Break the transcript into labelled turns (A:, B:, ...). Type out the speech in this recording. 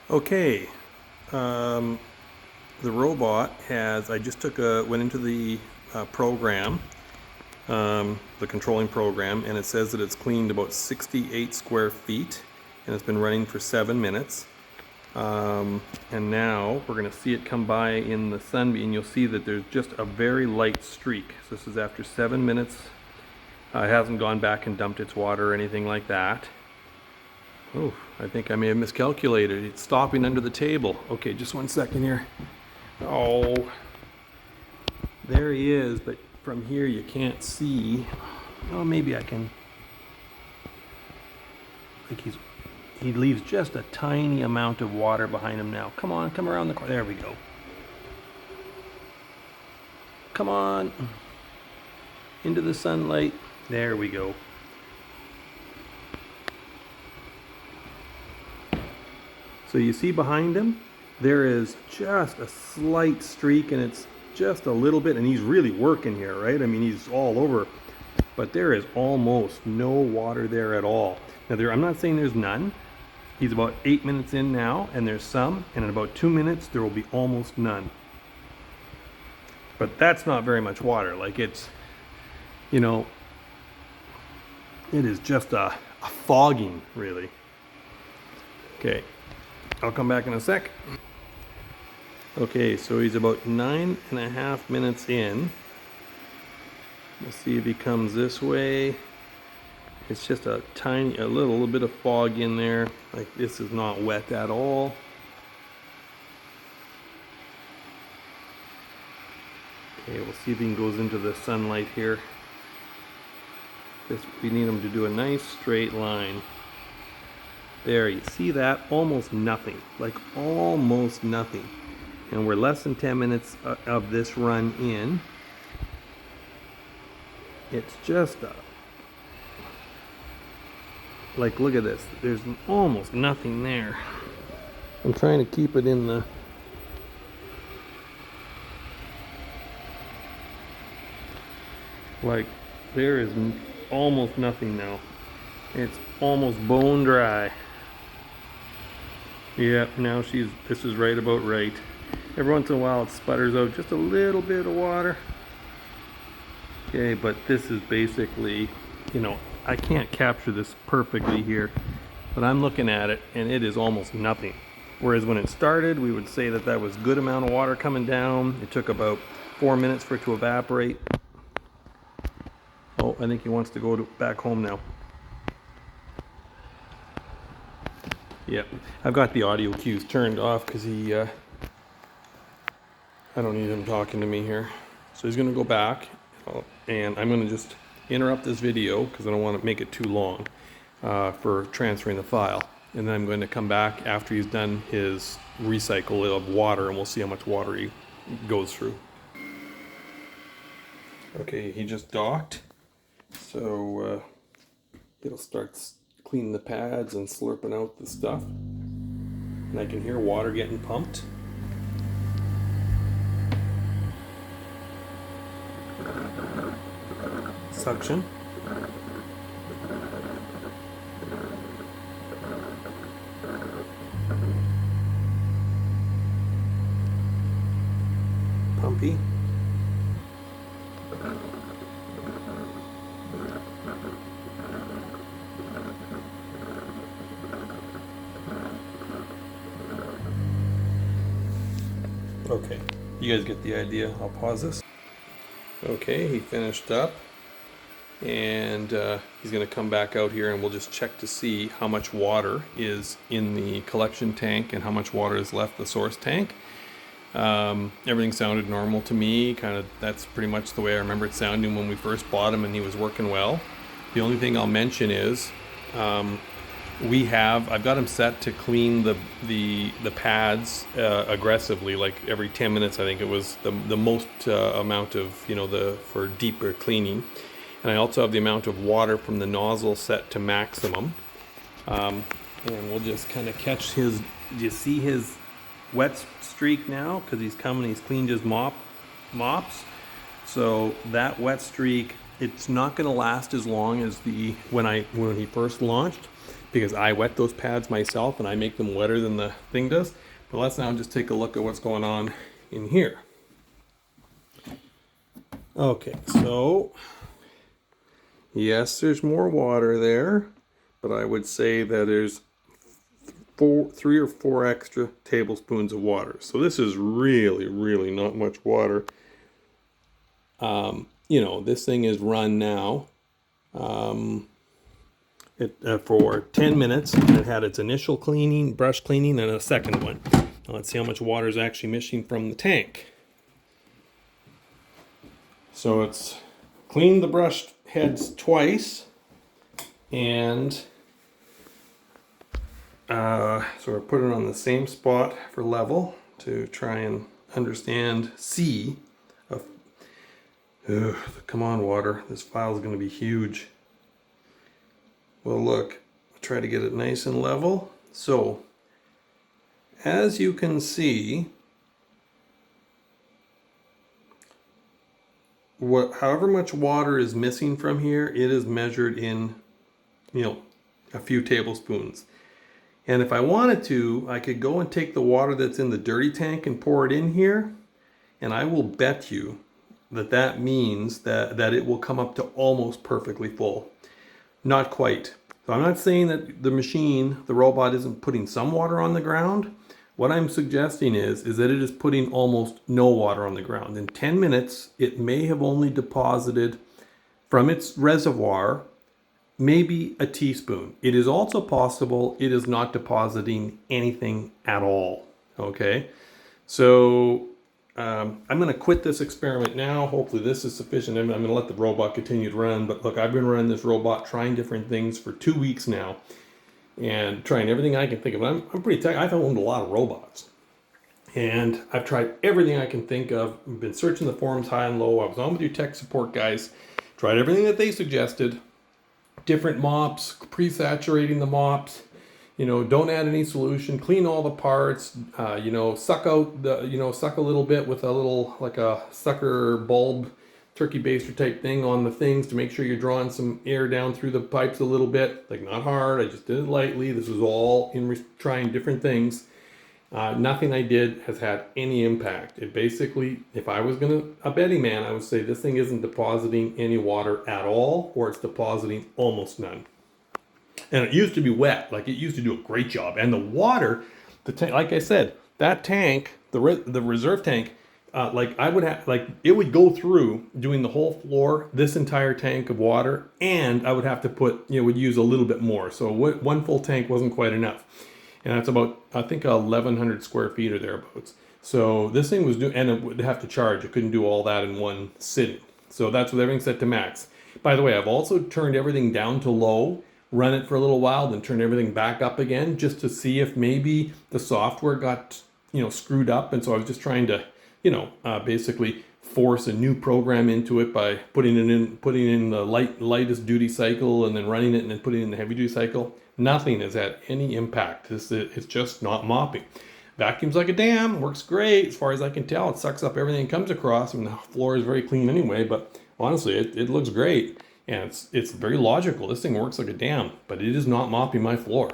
A: Okay, the robot has, I just went into the program, the controlling program, and it says that it's cleaned about 68 square feet, and it's been running for 7 minutes. And now we're going to see it come by in the sun, and you'll see that there's just a very light streak. So this is after 7 minutes. It hasn't gone back and dumped its water or anything like that. Oh, I think I may have miscalculated. It's stopping under the table. Okay, just 1 second here. Oh, there he is, but from here you can't see. Oh, maybe I can. Like he leaves just a tiny amount of water behind him now. Come on, come around the corner. There we go. Come on. Into the sunlight. There we go. So you see behind him, there is just a slight streak, and it's just a little bit, and he's really working here, right? I mean, he's all over, but there is almost no water there at all. Now, I'm not saying there's none. He's about 8 minutes in now, and there's some, and in about 2 minutes, there will be almost none. But that's not very much water. Like, it's, you know, it is just a fogging, really. Okay. I'll come back in a sec. Okay, so he's about 9.5 minutes in. Let's see if he comes this way. It's just a little bit of fog in there. Like, this is not wet at all. Okay, we'll see if he goes into the sunlight here. We need him to do a nice straight line. There, you see that? Almost nothing. Like, almost nothing. And we're less than 10 minutes of this run in. It's just like, look at this. There's almost nothing there. I'm trying to keep it in the... Like, there is almost nothing now. It's almost bone dry. Yep, now this is right about right. Every once in a while it sputters out just a little bit of water. Okay, but this is basically, I can't capture this perfectly here, but I'm looking at it and it is almost nothing. Whereas when it started, we would say that was a good amount of water coming down. It took about 4 minutes for it to evaporate. Oh, I think he wants to go back home now. Yep, I've got the audio cues turned off because I don't need him talking to me here. So he's going to go back, and I'm going to just interrupt this video because I don't want to make it too long for transferring the file. And then I'm going to come back after he's done his recycle of water, and we'll see how much water he goes through. Okay, he just docked, so it'll start cleaning the pads and slurping out the stuff. And I can hear water getting pumped. Suction. Pumpy. Okay, you guys get the idea. I'll pause this. Okay, he finished up, and he's going to come back out here, and we'll just check to see how much water is in the collection tank and how much water is left the source tank. Everything sounded normal to me. That's pretty much the way I remember it sounding when we first bought him and he was working well. The only thing I'll mention is I've got him set to clean the pads aggressively, like every 10 minutes. I think it was the most amount of, for deeper cleaning. And I also have the amount of water from the nozzle set to maximum. And we'll just kind of catch his, do you see his wet streak now? Because he's cleaned his mops. So that wet streak, it's not going to last as long as when he first launched. because I wet those pads myself and I make them wetter than the thing does. But let's now just take a look at what's going on in here. Okay, so yes, there's more water there, but I would say that there's 3 or 4 extra tablespoons of water. So this is really, really not much water. You know, this thing is run now for 10 minutes, and it had its initial cleaning, brush cleaning, and a second one. Now let's see how much water is actually missing from the tank. So it's cleaned the brush heads twice, and so I put it on the same spot for level to try and see. Come on, water. This file is going to be huge. Well, look, I'll try to get it nice and level. So, as you can see, however much water is missing from here, it is measured in, a few tablespoons. And if I wanted to, I could go and take the water that's in the dirty tank and pour it in here, and I will bet you that means that it will come up to almost perfectly full. Not quite. So I'm not saying that the robot isn't putting some water on the ground. What I'm suggesting is that it is putting almost no water on the ground. In 10 minutes, it may have only deposited from its reservoir maybe a teaspoon. It is also possible it is not depositing anything at all. Okay, so I'm going to quit this experiment now. Hopefully this is sufficient. I'm going to let the robot continue to run. But look, I've been running this robot, trying different things for 2 weeks now, and trying everything I can think of. I'm pretty tired. I've owned a lot of robots, and I've tried everything I can think of. I've been searching the forums high and low. I was on with your tech support guys. Tried everything that they suggested. Different mops, pre-saturating the mops, don't add any solution, clean all the parts, suck a little bit with a little, like a sucker bulb, turkey baster type thing on the things to make sure you're drawing some air down through the pipes a little bit, like not hard, I just did it lightly. This was all in trying different things. Nothing I did has had any impact. It basically, if I was a betting man, I would say this thing isn't depositing any water at all, or it's depositing almost none. And it used to be wet, like it used to do a great job. And the water, the tank, like I said, that tank, the reserve tank, it would go through doing the whole floor, this entire tank of water, and I would have to would use a little bit more. So one full tank wasn't quite enough. And that's about, I think, 1,100 square feet or thereabouts. So this thing was doing, and it would have to charge. It couldn't do all that in one sitting. So that's with everything set to max. By the way, I've also turned everything down to low, run it for a little while, then turn everything back up again, just to see if maybe the software got, screwed up. And so I was just trying to, basically force a new program into it by putting in the lightest duty cycle and then running it and then putting it in the heavy duty cycle. Nothing has had any impact. It's just not mopping. Vacuums like a dam, works great as far as I can tell. It sucks up everything it comes across, and the floor is very clean anyway, but honestly, it looks great. And it's very logical. This thing works like a dam, but it is not mopping my floor.